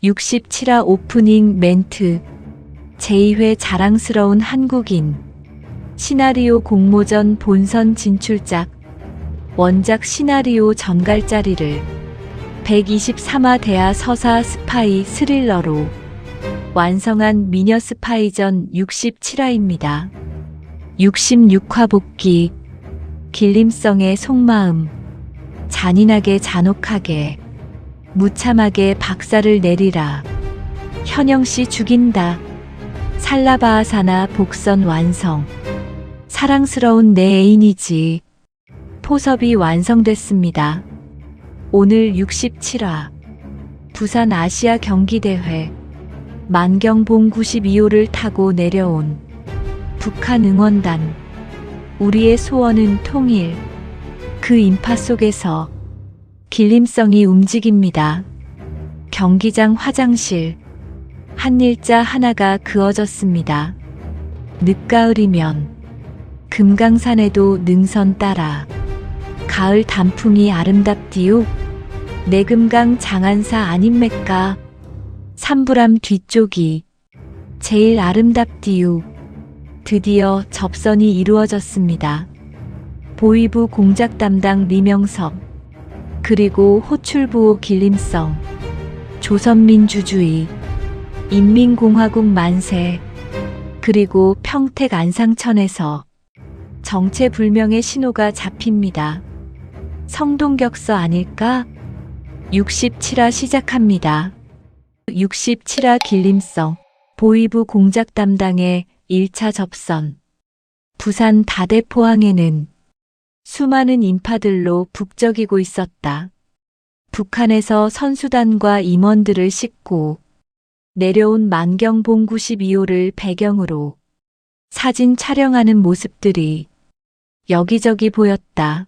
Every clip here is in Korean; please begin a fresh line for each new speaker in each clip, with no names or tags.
67화 오프닝 멘트. 제2회 자랑스러운 한국인. 시나리오 공모전 본선 진출작. 원작 시나리오 전갈짜리를 123화 대하 서사 스파이 스릴러로 완성한 미녀 스파이전 67화입니다. 66화 복귀. 길림성의 속마음. 잔인하게 잔혹하게 무참하게 박살을 내리라. 현영씨 죽인다. 살라바아사나 복선 완성. 사랑스러운 내 애인이지. 포섭이 완성됐습니다. 오늘 67화 부산 아시아 경기대회 만경봉 92호를 타고 내려온 북한 응원단. 우리의 소원은 통일. 그 인파 속에서 길림성이 움직입니다. 경기장 화장실. 한 일자 하나가 그어졌습니다. 늦가을이면 금강산에도 능선 따라 가을 단풍이 아름답디요. 내금강 장안사 아님맥까. 삼부람 뒤쪽이 제일 아름답디요. 드디어 접선이 이루어졌습니다. 보위부 공작 담당 리명섭, 그리고 호출부호 길림성, 조선민주주의, 인민공화국 만세, 그리고 평택 안상천에서 정체불명의 신호가 잡힙니다. 성동격서 아닐까? 67화 시작합니다. 67화 길림성, 보위부 공작 담당의 1차 접선. 부산 다대포항에는 수많은 인파들로 북적이고 있었다. 북한에서 선수단과 임원들을 싣고 내려온 만경봉 92호를 배경으로 사진 촬영하는 모습들이 여기저기 보였다.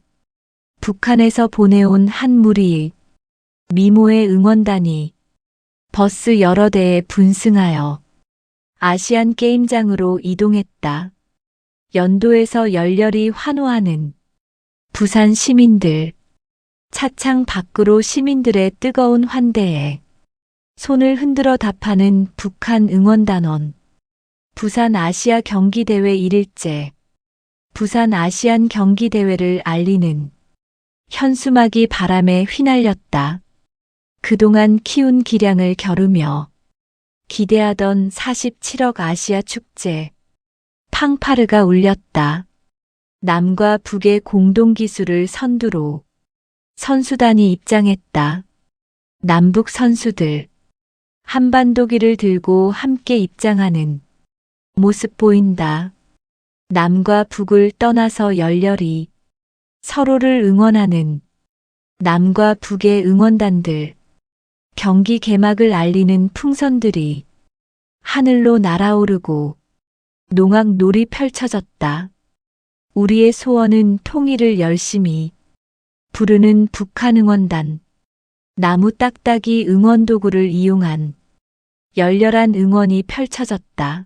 북한에서 보내온 한 무리 미모의 응원단이 버스 여러 대에 분승하여 아시안 게임장으로 이동했다. 연도에서 열렬히 환호하는 부산 시민들. 차창 밖으로 시민들의 뜨거운 환대에 손을 흔들어 답하는 북한 응원단원. 부산 아시아 경기대회 1일째. 부산 아시안 경기대회를 알리는 현수막이 바람에 휘날렸다. 그동안 키운 기량을 겨루며 기대하던 47억 아시아 축제. 팡파르가 울렸다. 남과 북의 공동기술을 선두로 선수단이 입장했다. 남북 선수들 한반도기를 들고 함께 입장하는 모습 보인다. 남과 북을 떠나서 열렬히 서로를 응원하는 남과 북의 응원단들. 경기 개막을 알리는 풍선들이 하늘로 날아오르고 농악놀이 펼쳐졌다. 우리의 소원은 통일을 열심히 부르는 북한 응원단. 나무 딱딱이 응원도구를 이용한 열렬한 응원이 펼쳐졌다.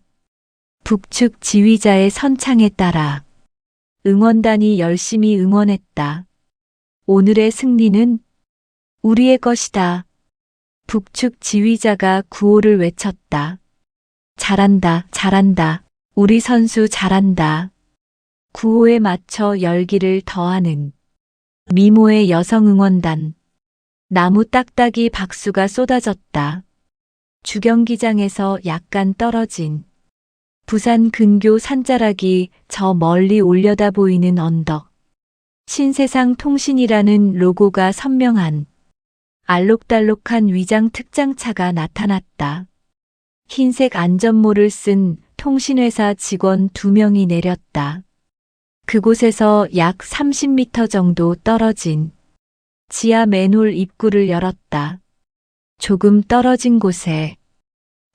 북측 지휘자의 선창에 따라 응원단이 열심히 응원했다. 오늘의 승리는 우리의 것이다. 북측 지휘자가 구호를 외쳤다. 잘한다, 잘한다. 우리 선수 잘한다. 구호에 맞춰 열기를 더하는 미모의 여성 응원단. 나무 딱딱이 박수가 쏟아졌다. 주경기장에서 약간 떨어진 부산 근교 산자락이 저 멀리 올려다 보이는 언덕. 신세상 통신이라는 로고가 선명한 알록달록한 위장 특장차가 나타났다. 흰색 안전모를 쓴 통신회사 직원 2명이 내렸다. 그곳에서 약 30m 정도 떨어진 지하 맨홀 입구를 열었다. 조금 떨어진 곳에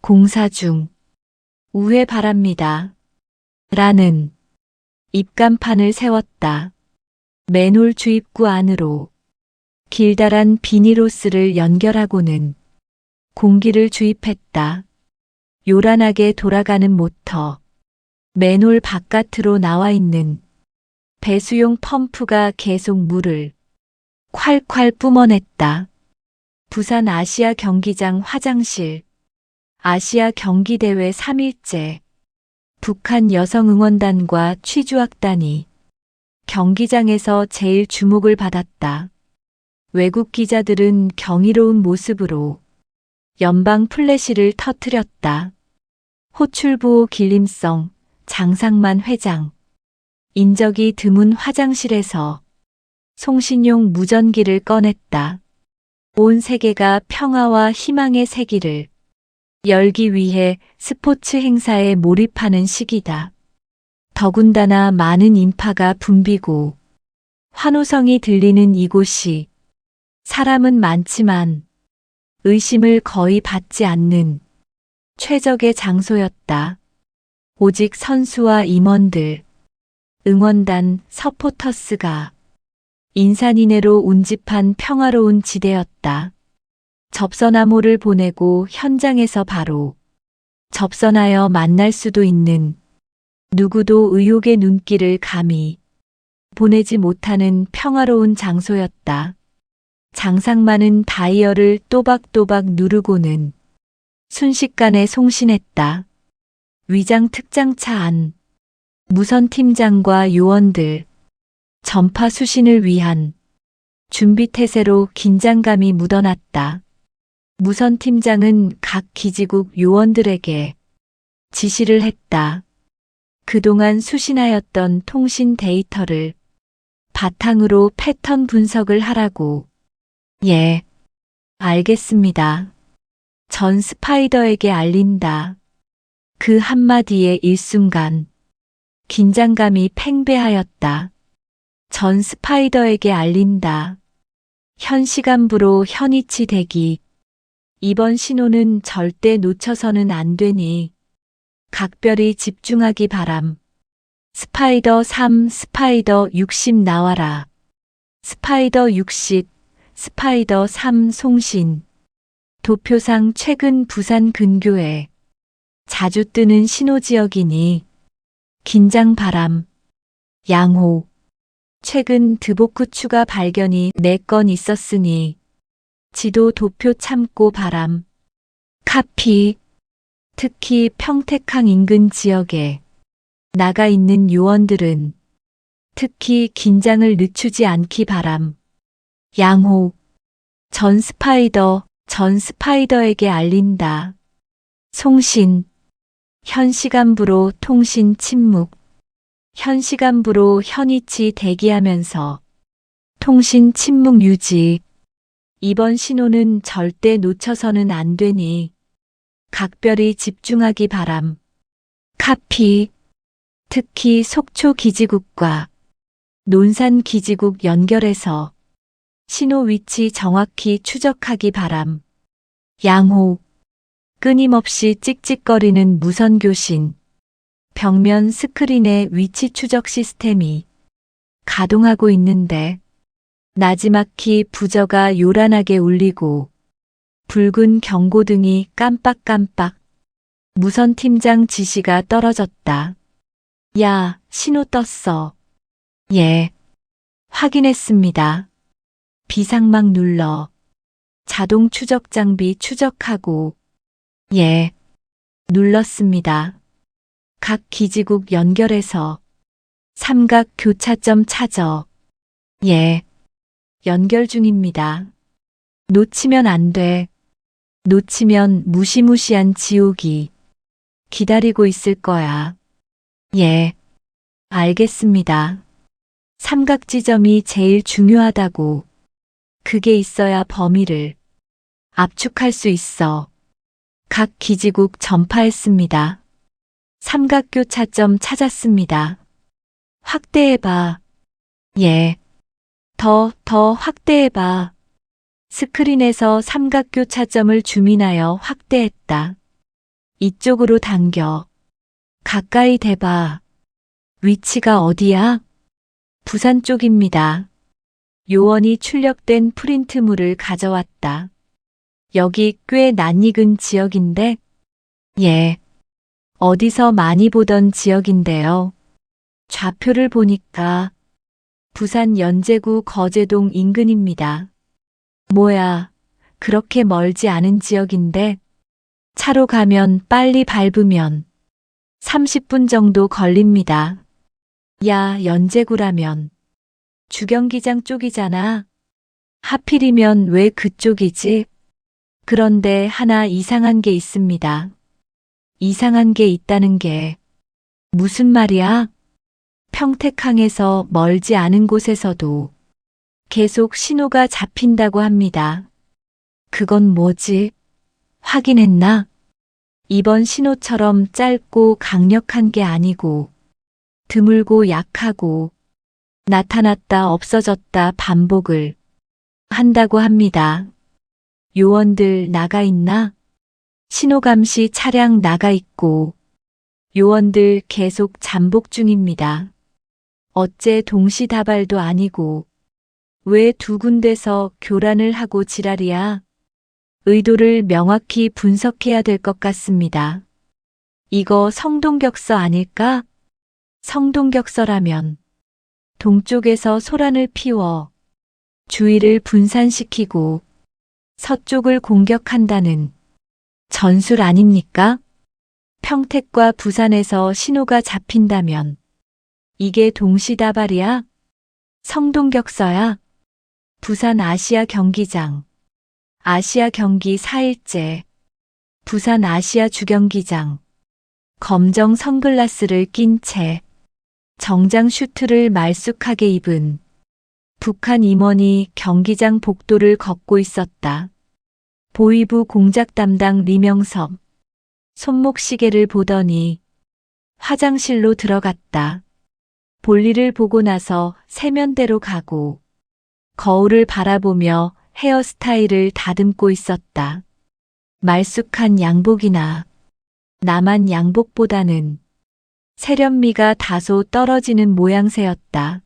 공사 중. 우회 바랍니다. 라는 입간판을 세웠다. 맨홀 주입구 안으로 길다란 비닐호스를 연결하고는 공기를 주입했다. 요란하게 돌아가는 모터. 맨홀 바깥으로 나와 있는 배수용 펌프가 계속 물을 콸콸 뿜어냈다. 부산 아시아 경기장 화장실. 아시아 경기대회 3일째. 북한 여성응원단과 취주학단이 경기장에서 제일 주목을 받았다. 외국 기자들은 경이로운 모습으로 연방 플래시를 터뜨렸다. 호출부 길림성, 장상만 회장. 인적이 드문 화장실에서 송신용 무전기를 꺼냈다. 온 세계가 평화와 희망의 세기를 열기 위해 스포츠 행사에 몰입하는 시기다. 더군다나 많은 인파가 붐비고 환호성이 들리는 이곳이 사람은 많지만 의심을 거의 받지 않는 최적의 장소였다. 오직 선수와 임원들, 응원단, 서포터스가 인산인해로 운집한 평화로운 지대였다. 접선암호를 보내고 현장에서 바로 접선하여 만날 수도 있는 누구도 의혹의 눈길을 감히 보내지 못하는 평화로운 장소였다. 장상만은 다이얼을 또박또박 누르고는 순식간에 송신했다. 위장 특장차 안, 무선팀장과 요원들, 전파 수신을 위한 준비태세로 긴장감이 묻어났다. 무선팀장은 각 기지국 요원들에게 지시를 했다. 그동안 수신하였던 통신 데이터를 바탕으로 패턴 분석을 하라고. 예, 알겠습니다. 전 스파이더에게 알린다. 그 한마디에 일순간 긴장감이 팽배하였다. 전 스파이더에게 알린다. 현 시간부로 현이치 대기. 이번 신호는 절대 놓쳐서는 안 되니 각별히 집중하기 바람. 스파이더 3, 스파이더 60 나와라. 스파이더 60, 스파이더 3 송신. 도표상 최근 부산 근교에 자주 뜨는 신호지역이니 긴장 바람. 양호. 최근 드보크 추가 발견이 4건 있었으니 지도 도표 참고 바람. 카피. 특히 평택항 인근 지역에 나가 있는 요원들은 특히 긴장을 늦추지 않기 바람. 양호. 전 스파이더에게 알린다. 송신. 현 시간부로 통신 침묵. 현 시간부로 현이치 대기하면서 통신 침묵 유지. 이번 신호는 절대 놓쳐서는 안 되니 각별히 집중하기 바람. 카피. 특히 속초 기지국과 논산 기지국 연결해서 신호 위치 정확히 추적하기 바람. 양호. 끊임없이 찍찍거리는 무선 교신. 벽면 스크린의 위치 추적 시스템이 가동하고 있는데 나지막히 부저가 요란하게 울리고 붉은 경고등이 깜빡깜빡. 무선팀장 지시가 떨어졌다. 야, 신호 떴어. 예. 확인했습니다. 비상막 눌러. 자동 추적 장비 추적하고. 예. 눌렀습니다. 각 기지국 연결해서 삼각 교차점 찾어. 예. 연결 중입니다. 놓치면 안 돼. 놓치면 무시무시한 지옥이 기다리고 있을 거야. 예. 알겠습니다. 삼각 지점이 제일 중요하다고. 그게 있어야 범위를 압축할 수 있어. 각 기지국 전파했습니다. 삼각교차점 찾았습니다. 확대해봐. 예. 더 확대해봐. 스크린에서 삼각교차점을 줌인하여 확대했다. 이쪽으로 당겨. 가까이 대봐. 위치가 어디야? 부산 쪽입니다. 요원이 출력된 프린트물을 가져왔다. 여기 꽤 낯익은 지역인데? 예. 어디서 많이 보던 지역인데요. 좌표를 보니까 부산 연제구 거제동 인근입니다. 뭐야, 그렇게 멀지 않은 지역인데 차로 가면 빨리 밟으면 30분 정도 걸립니다. 야, 연제구라면 주경기장 쪽이잖아. 하필이면 왜 그쪽이지? 그런데 하나 이상한 게 있습니다. 이상한 게 있다는 게 무슨 말이야? 평택항에서 멀지 않은 곳에서도 계속 신호가 잡힌다고 합니다. 그건 뭐지? 확인했나? 이번 신호처럼 짧고 강력한 게 아니고 드물고 약하고 나타났다 없어졌다 반복을 한다고 합니다. 요원들 나가 있나? 신호감시 차량 나가 있고 요원들 계속 잠복 중입니다. 어째 동시다발도 아니고 왜 두 군데서 교란을 하고 지랄이야? 의도를 명확히 분석해야 될 것 같습니다. 이거 성동격서 아닐까? 성동격서라면 동쪽에서 소란을 피워 주의를 분산시키고 서쪽을 공격한다는 전술 아닙니까? 평택과 부산에서 신호가 잡힌다면 이게 동시다발이야? 성동격서야? 부산 아시아 경기장, 아시아 경기 4일째, 부산 아시아 주경기장, 검정 선글라스를 낀 채 정장 슈트를 말쑥하게 입은 북한 임원이 경기장 복도를 걷고 있었다. 보위부 공작 담당 리명섭, 손목시계를 보더니 화장실로 들어갔다. 볼일을 보고 나서 세면대로 가고 거울을 바라보며 헤어스타일을 다듬고 있었다. 말쑥한 양복이나 남한 양복보다는 세련미가 다소 떨어지는 모양새였다.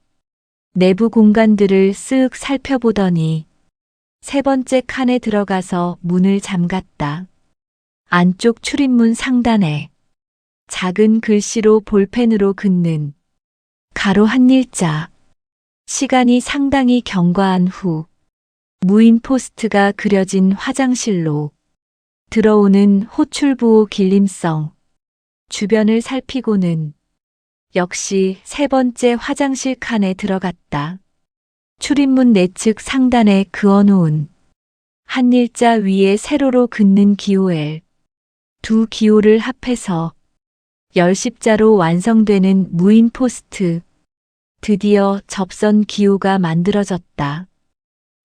내부 공간들을 쓱 살펴보더니 세 번째 칸에 들어가서 문을 잠갔다. 안쪽 출입문 상단에 작은 글씨로 볼펜으로 긋는 가로 한 일자. 시간이 상당히 경과한 후 무인 포스트가 그려진 화장실로 들어오는 호출부호 길림성. 주변을 살피고는 역시 세 번째 화장실 칸에 들어갔다. 출입문 내측 상단에 그어놓은 한 일자 위에 세로로 긋는 기호엘. 두 기호를 합해서 10십자로 완성되는 무인 포스트. 드디어 접선 기호가 만들어졌다.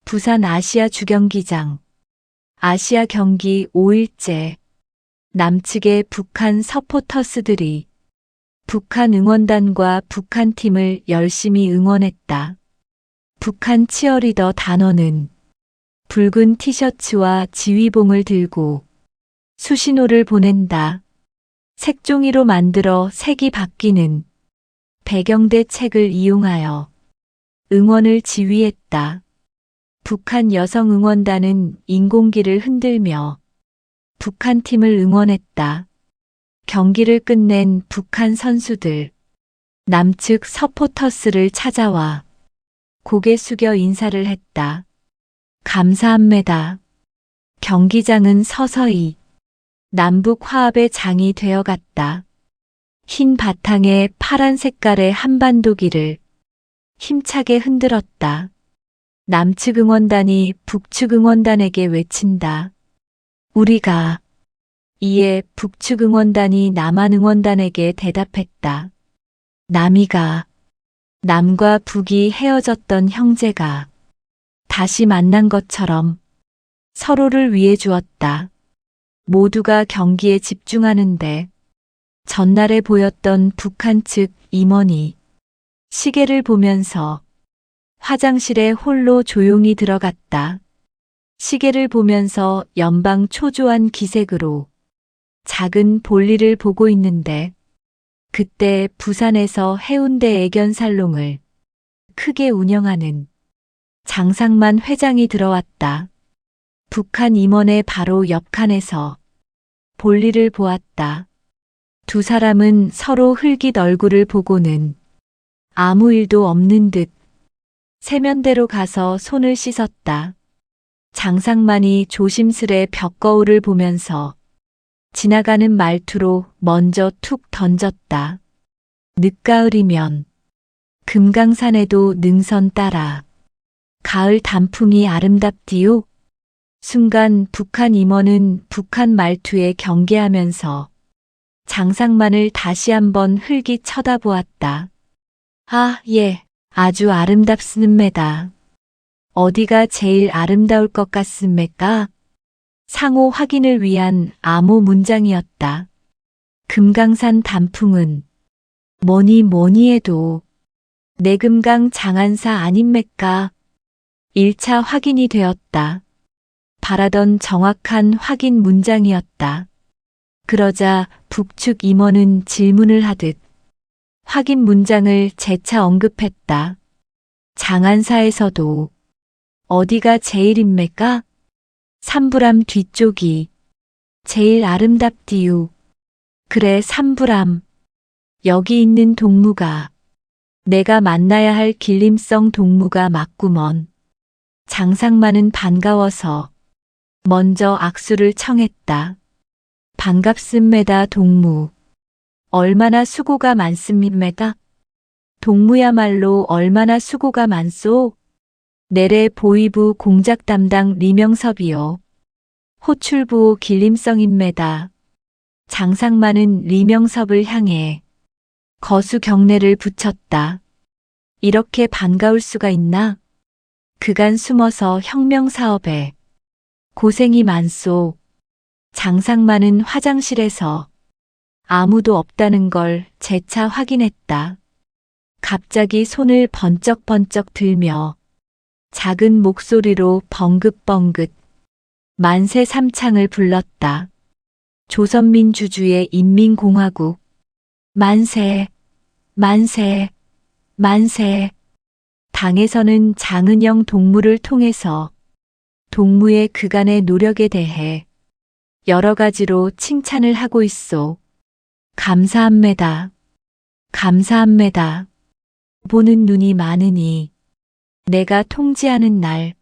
부산 아시아 주경기장. 아시아 경기 5일째. 남측의 북한 서포터스들이 북한 응원단과 북한 팀을 열심히 응원했다. 북한 치어리더 단원은 붉은 티셔츠와 지휘봉을 들고 수신호를 보낸다. 색종이로 만들어 색이 바뀌는 배경대 책을 이용하여 응원을 지휘했다. 북한 여성 응원단은 인공기를 흔들며 북한 팀을 응원했다. 경기를 끝낸 북한 선수들, 남측 서포터스를 찾아와 고개 숙여 인사를 했다. 감사합니다. 경기장은 서서히 남북 화합의 장이 되어갔다. 흰 바탕에 파란 색깔의 한반도기를 힘차게 흔들었다. 남측 응원단이 북측 응원단에게 외친다. 우리가. 이에 북측 응원단이 남한 응원단에게 대답했다. 남이가. 남과 북이 헤어졌던 형제가 다시 만난 것처럼 서로를 위해 주었다. 모두가 경기에 집중하는데 전날에 보였던 북한 측 임원이 시계를 보면서 화장실에 홀로 조용히 들어갔다. 시계를 보면서 연방 초조한 기색으로 작은 볼일을 보고 있는데 그때 부산에서 해운대 애견살롱을 크게 운영하는 장상만 회장이 들어왔다. 북한 임원의 바로 옆 칸에서 볼일을 보았다. 두 사람은 서로 흘깃 얼굴을 보고는 아무 일도 없는 듯 세면대로 가서 손을 씻었다. 장상만이 조심스레 벽거울을 보면서 지나가는 말투로 먼저 툭 던졌다. 늦가을이면 금강산에도 능선 따라 가을 단풍이 아름답디요. 순간 북한 임원은 북한 말투에 경계하면서 장상만을 다시 한번 흘기 쳐다보았다. 아, 예, 아주 아름답습니다. 어디가 제일 아름다울 것 같습니까? 상호 확인을 위한 암호 문장이었다. 금강산 단풍은 뭐니 뭐니 해도 내금강 장안사 아닙니까? 1차 확인이 되었다. 바라던 정확한 확인 문장이었다. 그러자 북측 임원은 질문을 하듯 확인 문장을 재차 언급했다. 장안사에서도 어디가 제일입니까? 삼불암 뒤쪽이 제일 아름답디요. 그래, 삼불암. 여기 있는 동무가 내가 만나야 할 길림성 동무가 맞구먼. 장상만은 반가워서 먼저 악수를 청했다. 반갑습니다, 동무. 얼마나 수고가 많습니까? 동무야말로 얼마나 수고가 많소? 내래 보위부 공작 담당 리명섭이요. 호출부 길림성입니다. 장상만은 리명섭을 향해 거수 경례를 붙였다. 이렇게 반가울 수가 있나? 그간 숨어서 혁명사업에 고생이 많소. 장상만은 화장실에서 아무도 없다는 걸 재차 확인했다. 갑자기 손을 번쩍번쩍 들며 작은 목소리로 벙긋벙긋 만세 삼창을 불렀다. 조선민주주의 인민공화국 만세, 만세, 만세. 당에서는 장은영 동무를 통해서 동무의 그간의 노력에 대해 여러 가지로 칭찬을 하고 있소. 감사합니다. 감사합니다. 보는 눈이 많으니 내가 통지하는 날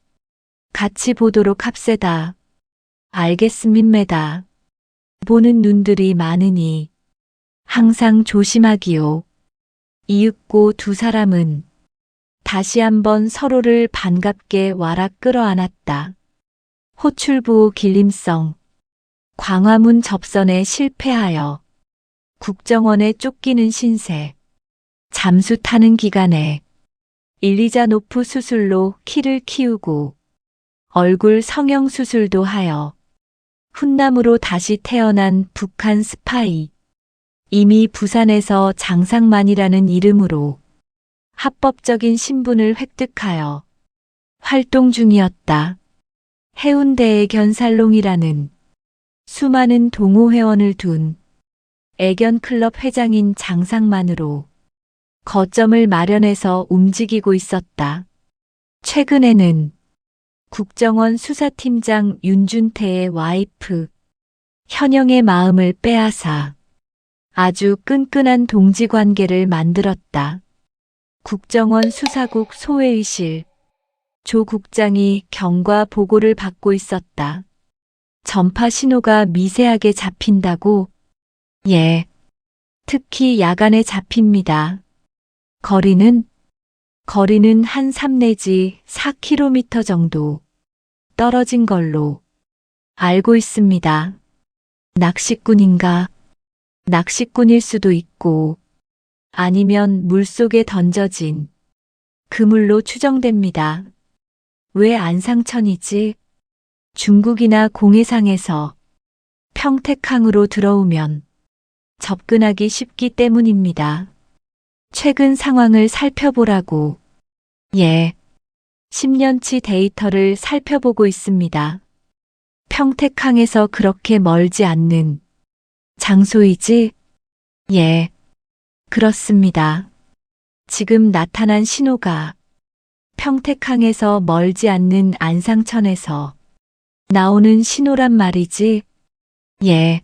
같이 보도록 합세다. 알겠습니다. 보는 눈들이 많으니 항상 조심하기요. 이윽고 두 사람은 다시 한번 서로를 반갑게 와라 끌어안았다. 호출부 길림성 광화문 접선에 실패하여 국정원에 쫓기는 신세. 잠수 타는 기간에 일리자노프 수술로 키를 키우고 얼굴 성형 수술도 하여 훈남으로 다시 태어난 북한 스파이. 이미 부산에서 장상만이라는 이름으로 합법적인 신분을 획득하여 활동 중이었다. 해운대의 견살롱이라는 수많은 동호회원을 둔 애견클럽 회장인 장상만으로 거점을 마련해서 움직이고 있었다. 최근에는 국정원 수사팀장 윤준태의 와이프 현영의 마음을 빼앗아 아주 끈끈한 동지관계를 만들었다. 국정원 수사국 소회의실 조 국장이 경과 보고를 받고 있었다. 전파 신호가 미세하게 잡힌다고? 예. 특히 야간에 잡힙니다. 거리는 한 3 내지 4km 정도 떨어진 걸로 알고 있습니다. 낚시꾼인가? 낚시꾼일 수도 있고 아니면 물속에 던져진 그물로 추정됩니다. 왜 안상천이지? 중국이나 공해상에서 평택항으로 들어오면 접근하기 쉽기 때문입니다. 최근 상황을 살펴보라고. 예. 10년치 데이터를 살펴보고 있습니다. 평택항에서 그렇게 멀지 않는 장소이지? 예. 그렇습니다. 지금 나타난 신호가 평택항에서 멀지 않는 안상천에서 나오는 신호란 말이지? 예.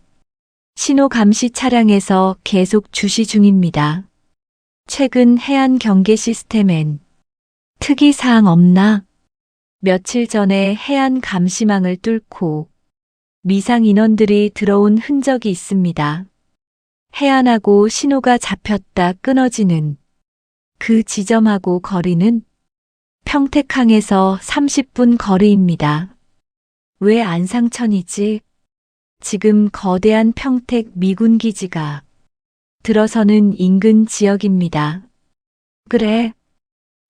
신호 감시 차량에서 계속 주시 중입니다. 최근 해안 경계 시스템엔 특이사항 없나? 며칠 전에 해안 감시망을 뚫고 미상 인원들이 들어온 흔적이 있습니다. 해안하고 신호가 잡혔다 끊어지는 그 지점하고 거리는 평택항에서 30분 거리입니다. 왜 안상천이지? 지금 거대한 평택 미군 기지가 들어서는 인근 지역입니다. 그래.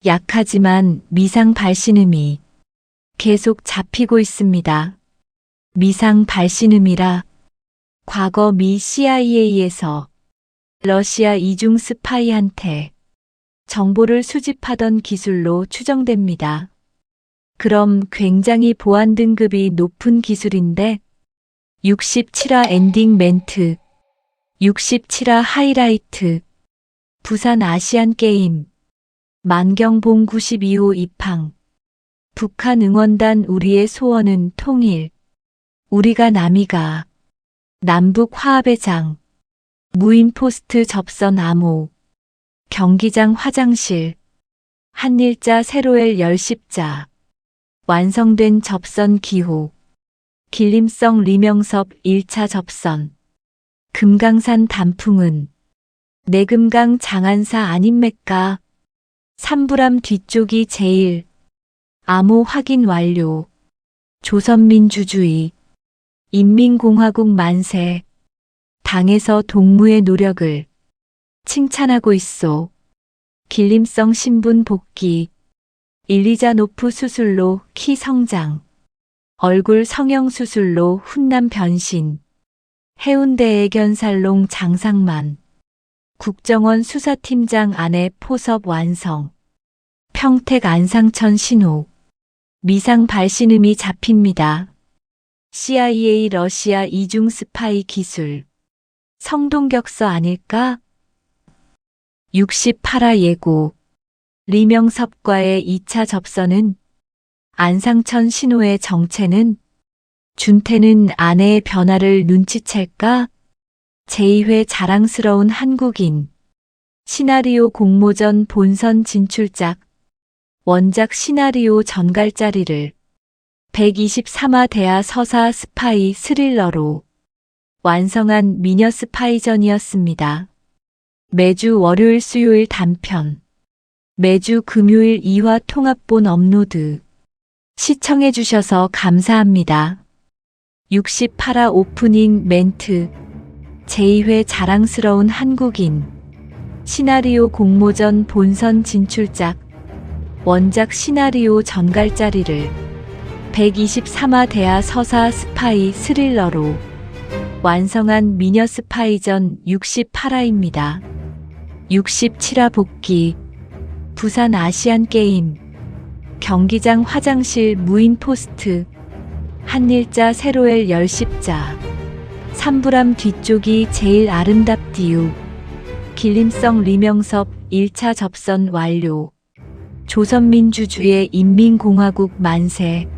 약하지만 미상 발신음이 계속 잡히고 있습니다. 미상 발신음이라 과거 미 CIA에서 러시아 이중 스파이한테 정보를 수집하던 기술로 추정됩니다. 그럼 굉장히 보안 등급이 높은 기술인데 67화 엔딩 멘트, 67화 하이라이트, 부산 아시안게임, 만경봉 92호 입항, 북한 응원단 우리의 소원은 통일, 우리가 남이가, 남북 화합의 장, 무인포스트 접선 암호, 경기장 화장실, 한일자 세로엘 열십자, 완성된 접선 기호, 길림성 리명섭 1차 접선, 금강산 단풍은 내금강 장안사 아님맥까? 삼부람 뒤쪽이 제일, 암호 확인 완료, 조선민주주의, 인민공화국 만세, 당에서 동무의 노력을 칭찬하고 있소. 길림성 신분 복귀, 일리자노프 수술로 키 성장, 얼굴 성형 수술로 훈남 변신, 해운대 애견살롱 장상만, 국정원 수사팀장 아내 포섭 완성, 평택 안상천 신호, 미상 발신음이 잡힙니다. CIA 러시아 이중 스파이 기술, 성동격서 아닐까? 68화 예고, 리명섭과의 2차 접선은 안상천 신호의 정체는 준태는 아내의 변화를 눈치챌까? 제2회 자랑스러운 한국인, 시나리오 공모전 본선 진출작, 원작 시나리오 전갈짜리를 123화 대하 서사 스파이 스릴러로 완성한 미녀 스파이전이었습니다. 매주 월요일 수요일 단편, 매주 금요일 2화 통합본 업로드. 시청해주셔서 감사합니다. 68화 오프닝 멘트, 제2회 자랑스러운 한국인, 시나리오 공모전 본선 진출작, 원작 시나리오 전갈짜리를 123화 대하 서사 스파이 스릴러로 완성한 미녀 스파이전 68화입니다. 67화 복귀, 부산 아시안게임, 경기장 화장실 무인 포스트, 한일자 세로엘 열십자, 삼부람 뒤쪽이 제일 아름답디유, 길림성 리명섭 1차 접선 완료, 조선민주주의 인민공화국 만세,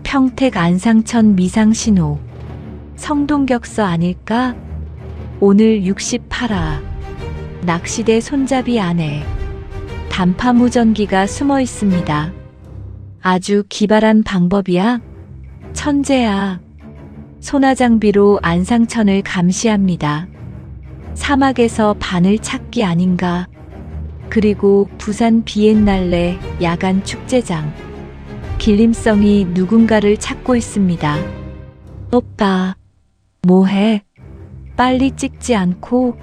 평택 안상천 미상신호, 성동격서 아닐까? 오늘 68화, 낚시대 손잡이 안에 단파무전기가 숨어 있습니다. 아주 기발한 방법이야? 천재야. 소나장비로 안상천을 감시합니다. 사막에서 바늘 찾기 아닌가? 그리고 부산 비엔날레 야간 축제장. 길림성이 누군가를 찾고 있습니다. 오빠, 뭐해? 빨리 찍지 않고?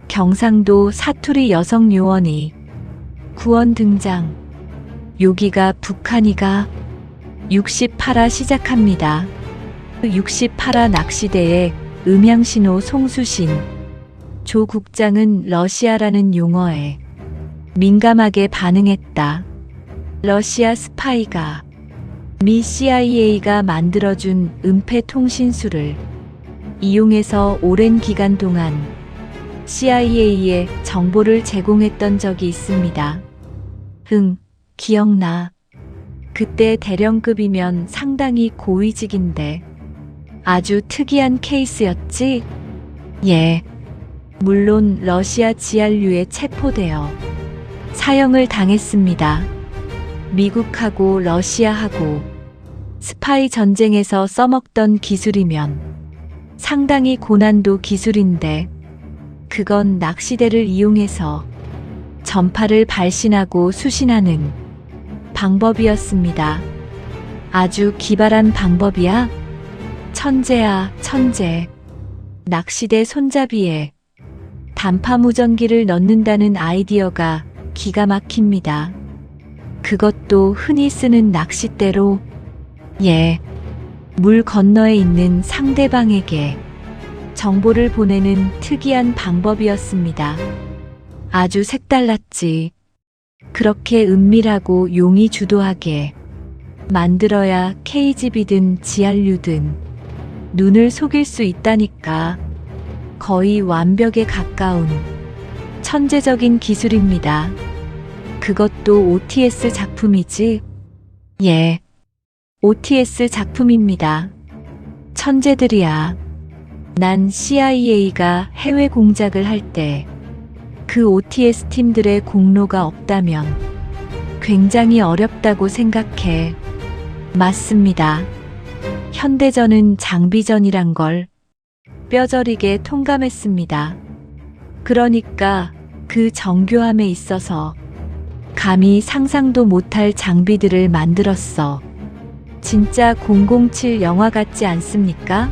경상도 사투리 여성 요원이 구원 등장. 여기가 북한이가? 68화 시작합니다. 68화 낚시대의 음향신호 송수신. 조 국장은 러시아라는 용어에 민감하게 반응했다. 러시아 스파이가 미 CIA가 만들어준 은폐 통신수를 이용해서 오랜 기간 동안 CIA에 정보를 제공했던 적이 있습니다. 기억나. 그때 대령급이면 상당히 고위직인데 아주 특이한 케이스였지? 예. 물론 러시아 지한류에 체포되어 사형을 당했습니다. 미국하고 러시아하고 스파이 전쟁에서 써먹던 기술이면 상당히 고난도 기술인데 그건 낚시대를 이용해서 전파를 발신하고 수신하는 방법이었습니다. 아주 기발한 방법이야. 천재야, 천재. 낚시대 손잡이에 단파무전기를 넣는다는 아이디어가 기가 막힙니다. 그것도 흔히 쓰는 낚싯대로, 예, 물 건너에 있는 상대방에게 정보를 보내는 특이한 방법이었습니다. 아주 색달랐지. 그렇게 은밀하고 용의 주도하게 만들어야 KGB든 GRU든 눈을 속일 수 있다니까. 거의 완벽에 가까운 천재적인 기술입니다. 그것도 OTS 작품이지? 예, OTS 작품입니다. 천재들이야. 난 CIA가 해외 공작을 할 때 그 OTS 팀들의 공로가 없다면 굉장히 어렵다고 생각해. 맞습니다. 현대전은 장비전이란 걸 뼈저리게 통감했습니다. 그러니까 그 정교함에 있어서 감히 상상도 못할 장비들을 만들었어. 진짜 007 영화 같지 않습니까?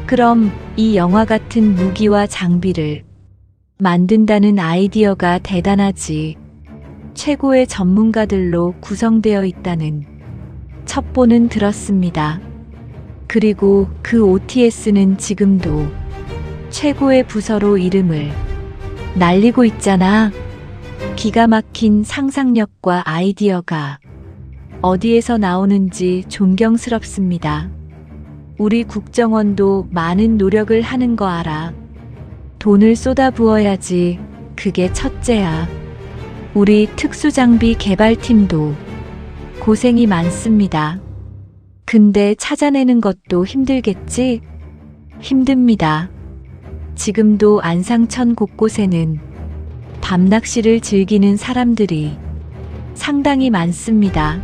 그럼 이 영화 같은 무기와 장비를 만든다는 아이디어가 대단하지. 최고의 전문가들로 구성되어 있다는 첩보는 들었습니다. 그리고 그 OTS는 지금도 최고의 부서로 이름을 날리고 있잖아. 기가 막힌 상상력과 아이디어가 어디에서 나오는지 존경스럽습니다. 우리 국정원도 많은 노력을 하는 거 알아. 돈을 쏟아부어야지. 그게 첫째야. 우리 특수장비 개발팀도 고생이 많습니다. 근데 찾아내는 것도 힘들겠지? 힘듭니다. 지금도 안상천 곳곳에는 밤낚시를 즐기는 사람들이 상당히 많습니다.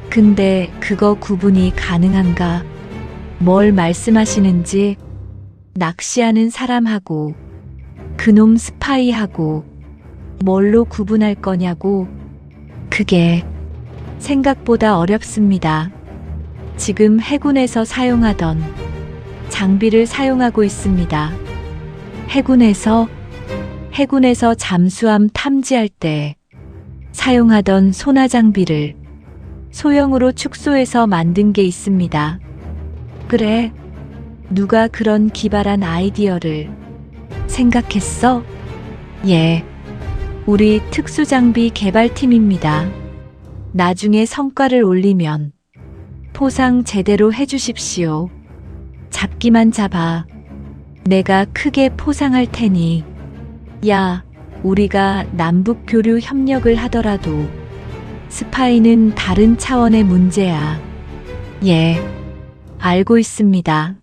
근데 그거 구분이 가능한가? 뭘 말씀하시는지? 낚시하는 사람하고 그놈 스파이하고 뭘로 구분할 거냐고? 그게 생각보다 어렵습니다. 지금 해군에서 사용하던 장비를 사용하고 있습니다. 해군에서 잠수함 탐지할 때 사용하던 소나 장비를 소형으로 축소해서 만든 게 있습니다. 그래, 누가 그런 기발한 아이디어를 생각했어? 예, 우리 특수장비 개발팀입니다. 나중에 성과를 올리면 포상 제대로 해주십시오. 잡기만 잡아. 내가 크게 포상할 테니. 야, 우리가 남북 교류 협력을 하더라도 스파이는 다른 차원의 문제야. 예, 알고 있습니다.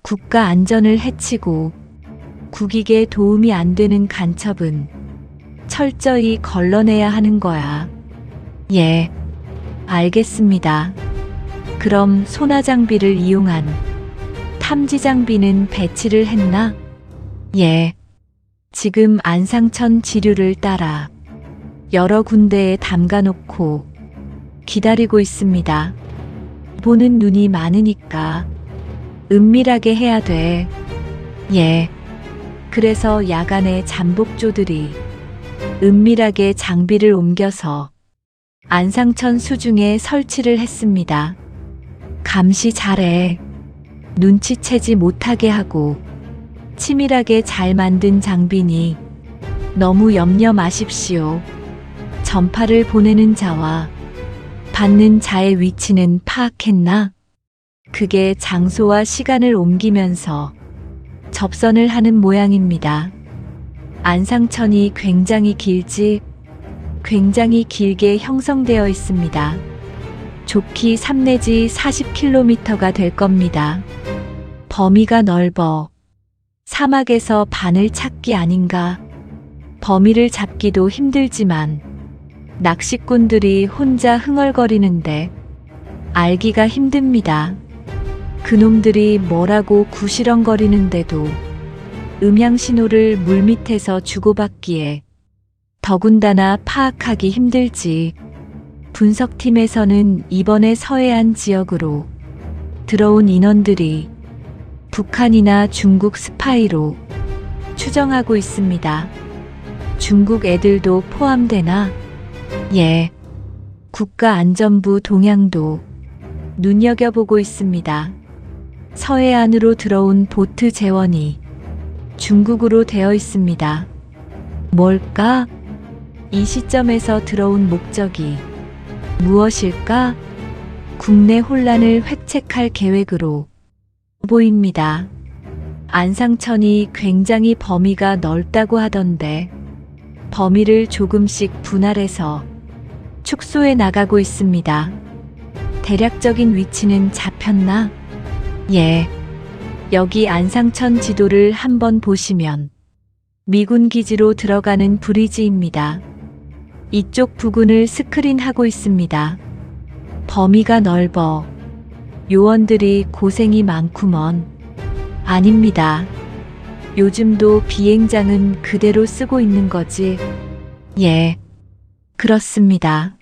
국가 안전을 해치고 국익에 도움이 안 되는 간첩은 철저히 걸러내야 하는 거야. 예, 알겠습니다. 그럼 소나 장비를 이용한 탐지 장비는 배치를 했나? 예, 지금 안상천 지류를 따라 여러 군데에 담가놓고 기다리고 있습니다. 보는 눈이 많으니까 은밀하게 해야 돼. 예, 그래서 야간에 잠복조들이 은밀하게 장비를 옮겨서 안상천 수중에 설치를 했습니다. 감시 잘해. 눈치채지 못하게 하고 치밀하게 잘 만든 장비니 너무 염려 마십시오. 전파를 보내는 자와 받는 자의 위치는 파악했나? 그게 장소와 시간을 옮기면서 접선을 하는 모양입니다. 안상천이 굉장히 길지? 굉장히 길게 형성되어 있습니다. 좋기 3 내지 40km가 될 겁니다. 범위가 넓어. 사막에서 바늘 찾기 아닌가? 범위를 잡기도 힘들지만 낚시꾼들이 혼자 흥얼거리는데 알기가 힘듭니다. 그놈들이 뭐라고 구시렁거리는데도 음향 신호를 물밑에서 주고받기에 더군다나 파악하기 힘들지. 분석팀에서는 이번에 서해안 지역으로 들어온 인원들이 북한이나 중국 스파이로 추정하고 있습니다. 중국 애들도 포함되나? 예. 국가안전부 동향도 눈여겨보고 있습니다. 서해안으로 들어온 보트 재원이 중국으로 되어 있습니다. 뭘까? 이 시점에서 들어온 목적이 무엇일까? 국내 혼란을 획책할 계획으로 보입니다. 안상천이 굉장히 범위가 넓다고 하던데 범위를 조금씩 분할해서 축소해 나가고 있습니다. 대략적인 위치는 잡혔나? 예. 여기 안상천 지도를 한번 보시면 미군 기지로 들어가는 브리지입니다. 이쪽 부근을 스크린하고 있습니다. 범위가 넓어 요원들이 고생이 많구먼. 아닙니다. 요즘도 비행장은 그대로 쓰고 있는 거지. 예. 그렇습니다.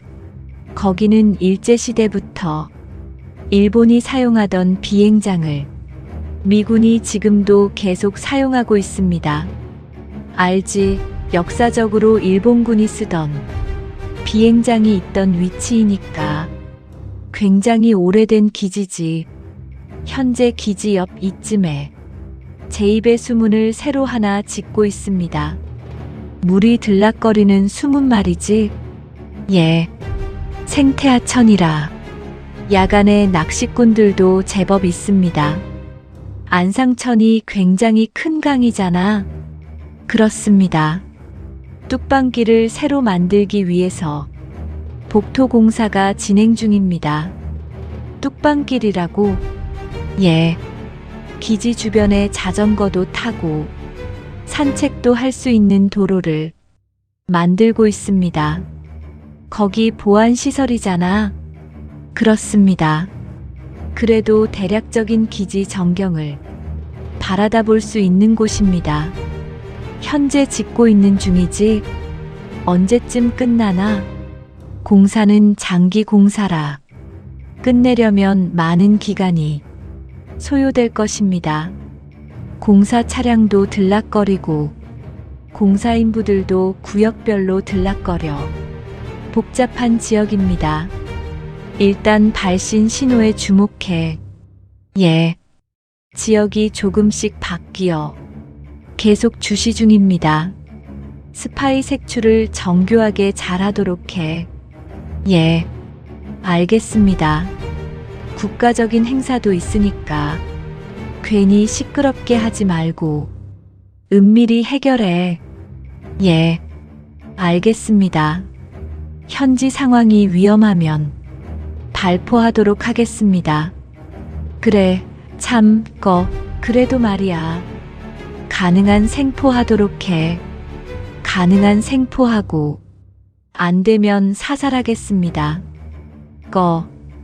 거기는 일제시대부터 일본이 사용하던 비행장을 미군이 지금도 계속 사용하고 있습니다. 알지? 역사적으로 일본군이 쓰던 비행장이 있던 위치이니까. 굉장히 오래된 기지지. 현재 기지 옆 이쯤에 제2배 수문을 새로 하나 짓고 있습니다. 물이 들락거리는 수문 말이지? 예. 생태하천이라 야간에 낚시꾼들도 제법 있습니다. 안상천이 굉장히 큰 강이잖아. 그렇습니다. 뚝방길을 새로 만들기 위해서 복토공사가 진행 중입니다. 뚝방길이라고? 예. 기지 주변에 자전거도 타고 산책도 할 수 있는 도로를 만들고 있습니다. 거기 보안시설이잖아. 그렇습니다. 그래도 대략적인 기지 전경을 바라다 볼 수 있는 곳입니다. 현재 짓고 있는 중이지. 언제쯤 끝나나? 공사는 장기 공사라 끝내려면 많은 기간이 소요될 것입니다. 공사 차량도 들락거리고 공사인부들도 구역별로 들락거려 복잡한 지역입니다. 일단 발신 신호에 주목해. 예. 지역이 조금씩 바뀌어 계속 주시 중입니다. 스파이 색출을 정교하게 잘하도록 해. 예. 알겠습니다. 국가적인 행사도 있으니까 괜히 시끄럽게 하지 말고 은밀히 해결해. 예. 알겠습니다. 현지 상황이 위험하면 발포하도록 하겠습니다. 그래, 그래도 말이야. 가능한 생포하도록 해. 가능한 생포하고, 안 되면 사살하겠습니다.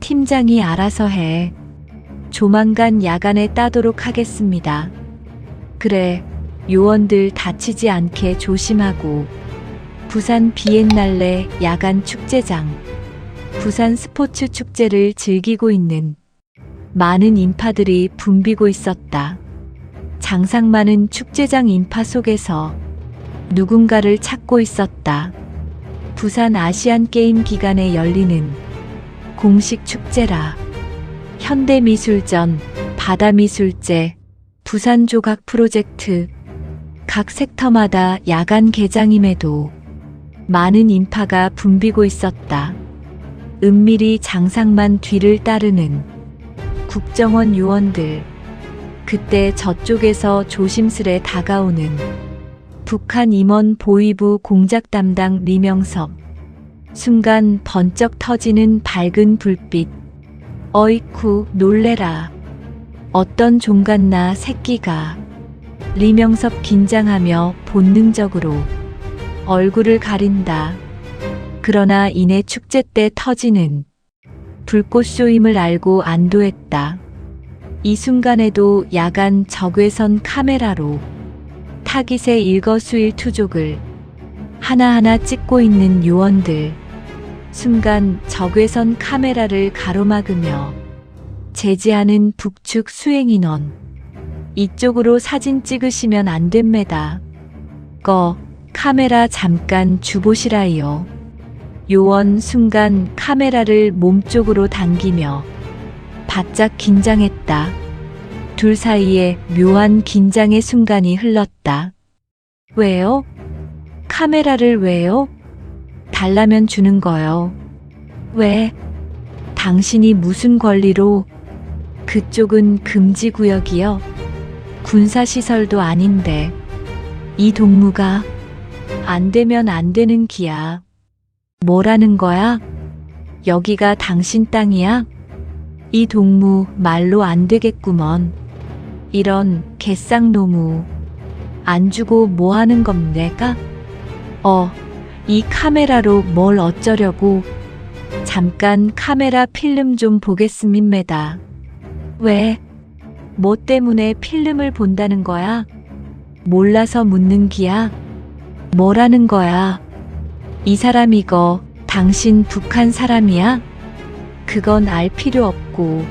팀장이 알아서 해. 조만간 야간에 따도록 하겠습니다. 그래, 요원들 다치지 않게 조심하고, 부산 비엔날레 야간 축제장, 부산 스포츠 축제를 즐기고 있는 많은 인파들이 붐비고 있었다. 장상 많은 축제장 인파 속에서 누군가를 찾고 있었다. 부산 아시안 게임 기간에 열리는 공식 축제라. 현대미술전, 바다미술제, 부산조각 프로젝트, 각 섹터마다 야간 개장임에도 많은 인파가 붐비고 있었다. 은밀히 장상만 뒤를 따르는 국정원 요원들. 그때 저쪽에서 조심스레 다가오는 북한 임원 보위부 공작 담당 리명섭. 순간 번쩍 터지는 밝은 불빛. 어이쿠, 놀래라. 어떤 종 같나 새끼가. 리명섭 긴장하며 본능적으로 얼굴을 가린다. 그러나 이내 축제 때 터지는 불꽃쇼임을 알고 안도했다. 이 순간에도 야간 적외선 카메라로 타깃의 일거수일투족을 하나하나 찍고 있는 요원들. 순간 적외선 카메라를 가로막으며 제지하는 북측 수행인원. 이쪽으로 사진 찍으시면 안 됩니다. 카메라 잠깐 주보시라요. 요원 순간 카메라를 몸쪽으로 당기며 바짝 긴장했다. 둘 사이에 묘한 긴장의 순간이 흘렀다. 왜요? 카메라를 왜요? 달라면 주는 거요. 왜? 당신이 무슨 권리로? 그쪽은 금지구역이요. 군사시설도 아닌데. 이 동무가 안 되면 안 되는 기야. 뭐라는 거야? 여기가 당신 땅이야? 이 동무 말로 안 되겠구먼. 이런 개쌍노무. 안 주고 뭐 하는 겁니까? 이 카메라로 뭘 어쩌려고. 잠깐 카메라 필름 좀 보겠습니다. 왜? 뭐 때문에 필름을 본다는 거야? 몰라서 묻는 기야? 뭐라는 거야? 이 사람 이거 당신 북한 사람이야? 그건 알 필요 없고.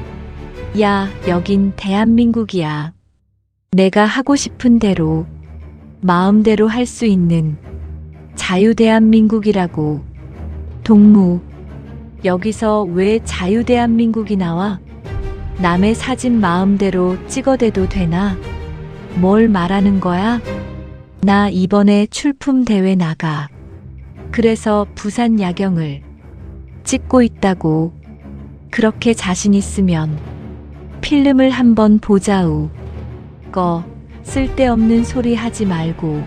야, 여긴 대한민국이야. 내가 하고 싶은 대로 마음대로 할 수 있는 자유대한민국이라고. 동무, 여기서 왜 자유대한민국이 나와? 남의 사진 마음대로 찍어대도 되나? 뭘 말하는 거야? 나 이번에 출품 대회 나가. 그래서 부산 야경을 찍고 있다고. 그렇게 자신 있으면 필름을 한번 보자우. 쓸데없는 소리 하지 말고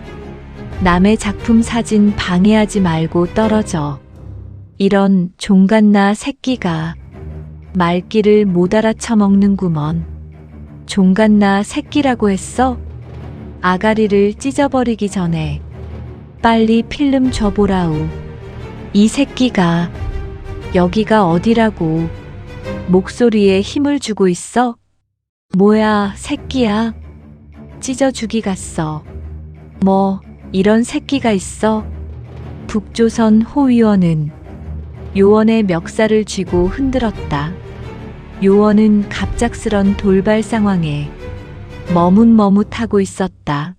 남의 작품 사진 방해하지 말고 떨어져. 이런 종갓나 새끼가 말귀를 못 알아쳐먹는구먼. 종갓나 새끼라고 했어? 아가리를 찢어버리기 전에 빨리 필름 줘보라우. 이 새끼가 여기가 어디라고 목소리에 힘을 주고 있어? 뭐야, 새끼야. 찢어 주기 갔어. 뭐 이런 새끼가 있어? 북조선 호위원은 요원의 멱살을 쥐고 흔들었다. 요원은 갑작스런 돌발 상황에 머뭇머뭇하고 있었다.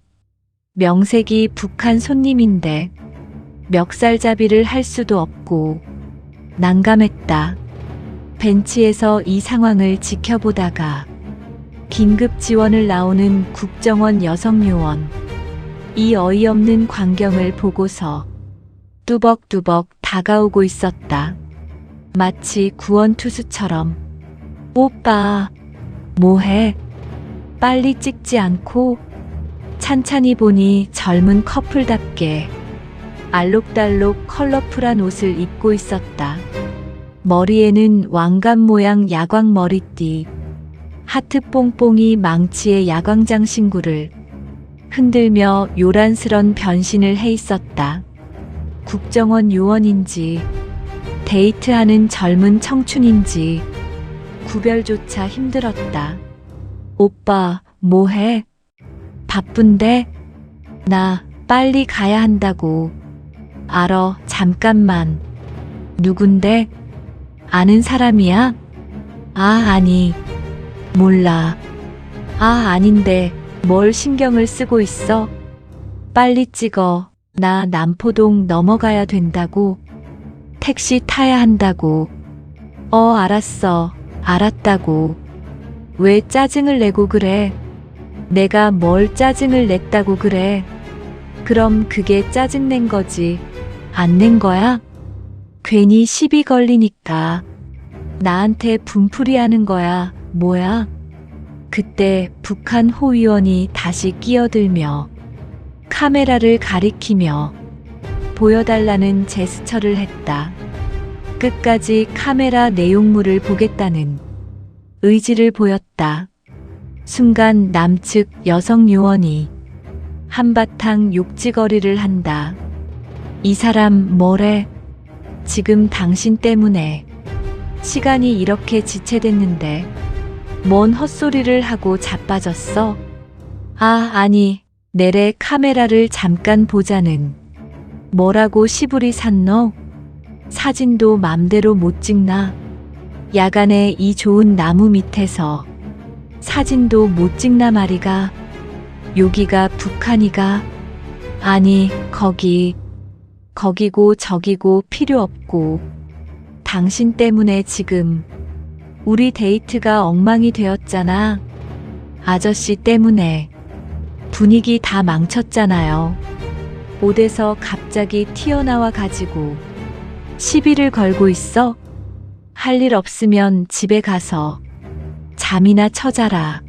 명색이 북한 손님인데 멱살잡이를 할 수도 없고 난감했다. 벤치에서 이 상황을 지켜보다가 긴급 지원을 나오는 국정원 여성요원. 이 어이없는 광경을 보고서 뚜벅뚜벅 다가오고 있었다. 마치 구원투수처럼. 오빠, 뭐해? 빨리 찍지 않고? 찬찬히 보니 젊은 커플답게 알록달록 컬러풀한 옷을 입고 있었다. 머리에는 왕관 모양 야광 머리띠, 하트 뽕뽕이 망치의 야광장 신구를 흔들며 요란스런 변신을 해 있었다. 국정원 요원인지 데이트하는 젊은 청춘인지 구별조차 힘들었다. 오빠, 뭐해? 바쁜데? 나 빨리 가야 한다고. 알어, 잠깐만. 누군데? 아는 사람이야? 아니. 몰라. 아닌데 뭘 신경을 쓰고 있어? 빨리 찍어. 나 남포동 넘어가야 된다고. 택시 타야 한다고. 알았어. 알았다고. 왜 짜증을 내고 그래? 내가 뭘 짜증을 냈다고 그래? 그럼 그게 짜증낸 거지. 안 낸 거야? 괜히 시비 걸리니까. 나한테 분풀이 하는 거야. 뭐야? 그때 북한 호위원이 다시 끼어들며 카메라를 가리키며 보여달라는 제스처를 했다. 끝까지 카메라 내용물을 보겠다는 의지를 보였다. 순간 남측 여성 요원이 한바탕 욕지거리를 한다. 이 사람 뭐래? 지금 당신 때문에 시간이 이렇게 지체됐는데 뭔 헛소리를 하고 자빠졌어? 아니, 내래 카메라를 잠깐 보자는. 뭐라고 시부리 샀너? 사진도 맘대로 못 찍나? 야간에 이 좋은 나무 밑에서 사진도 못 찍나 말이가? 여기가 북한이가? 아니, 거기고 저기고 필요 없고 당신 때문에 지금 우리 데이트가 엉망이 되었잖아. 아저씨 때문에 분위기 다 망쳤잖아요. 옷에서 갑자기 튀어나와 가지고 시비를 걸고 있어? 할 일 없으면 집에 가서 잠이나 쳐자라.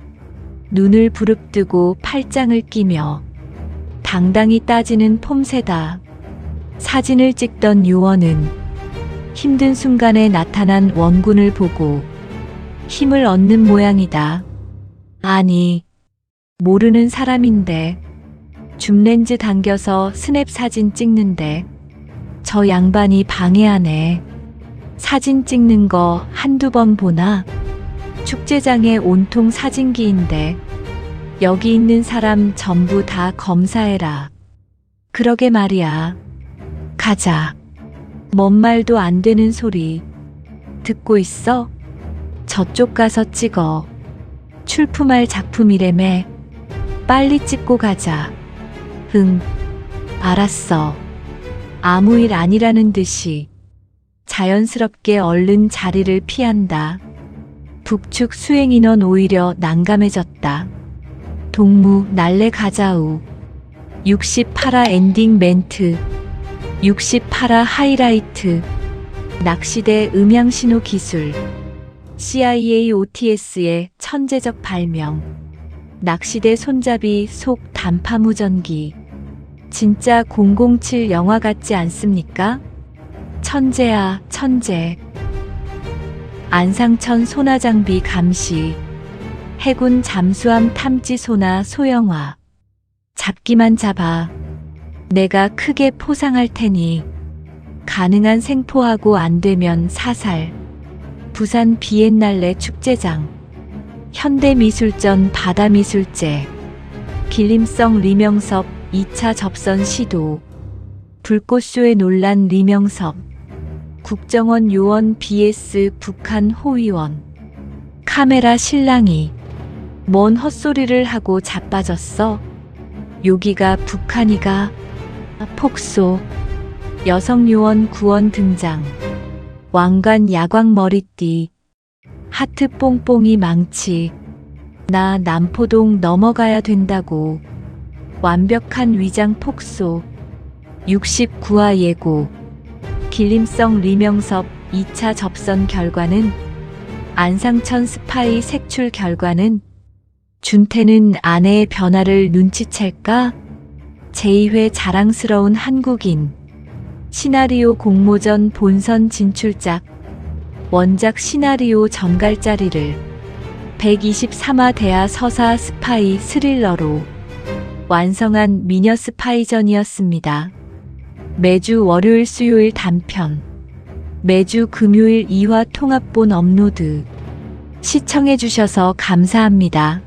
눈을 부릅뜨고 팔짱을 끼며 당당히 따지는 폼새다. 사진을 찍던 유원은 힘든 순간에 나타난 원군을 보고 힘을 얻는 모양이다. 아니, 모르는 사람인데 줌렌즈 당겨서 스냅 사진 찍는데 저 양반이 방해하네. 사진 찍는 거 한두 번 보나? 축제장에 온통 사진기인데 여기 있는 사람 전부 다 검사해라. 그러게 말이야. 가자. 뭔 말도 안 되는 소리 듣고 있어? 저쪽 가서 찍어. 출품할 작품이래매. 빨리 찍고 가자. 응, 알았어. 아무 일 아니라는 듯이 자연스럽게 얼른 자리를 피한다. 북측 수행 인원 오히려 난감해졌다. 동무 날래 가자우. 68화 엔딩 멘트. 68화 하이라이트. 낚시대 음향신호 기술. CIA OTS의 천재적 발명. 낚시대 손잡이 속 단파무전기. 진짜 007 영화 같지 않습니까? 천재야, 천재. 안상천 소나장비 감시. 해군 잠수함 탐지 소나 소형화. 잡기만 잡아. 내가 크게 포상할 테니 가능한 생포하고 안 되면 사살. 부산 비엔날레 축제장. 현대미술전 바다미술제. 길림성 리명섭 2차 접선 시도. 불꽃쇼에 논란 리명섭. 국정원 요원 vs 북한 호위원. 카메라 실랑이. 뭔 헛소리를 하고 자빠졌어? 여기가 북한이가? 폭소. 여성 요원 구원 등장. 왕관 야광 머리띠. 하트 뽕뽕이 망치. 나 남포동 넘어가야 된다고. 완벽한 위장 폭소. 69화 예고. 길림성 리명섭 2차 접선 결과는 안상천 스파이 색출 결과는 준태는 아내의 변화를 눈치챌까? 제2회 자랑스러운 한국인. 시나리오 공모전 본선 진출작. 원작 시나리오 전갈짜리를 123화 대하 서사 스파이 스릴러로 완성한 미녀 스파이전이었습니다. 매주 월요일 수요일 단편, 매주 금요일 2화 통합본 업로드. 시청해주셔서 감사합니다.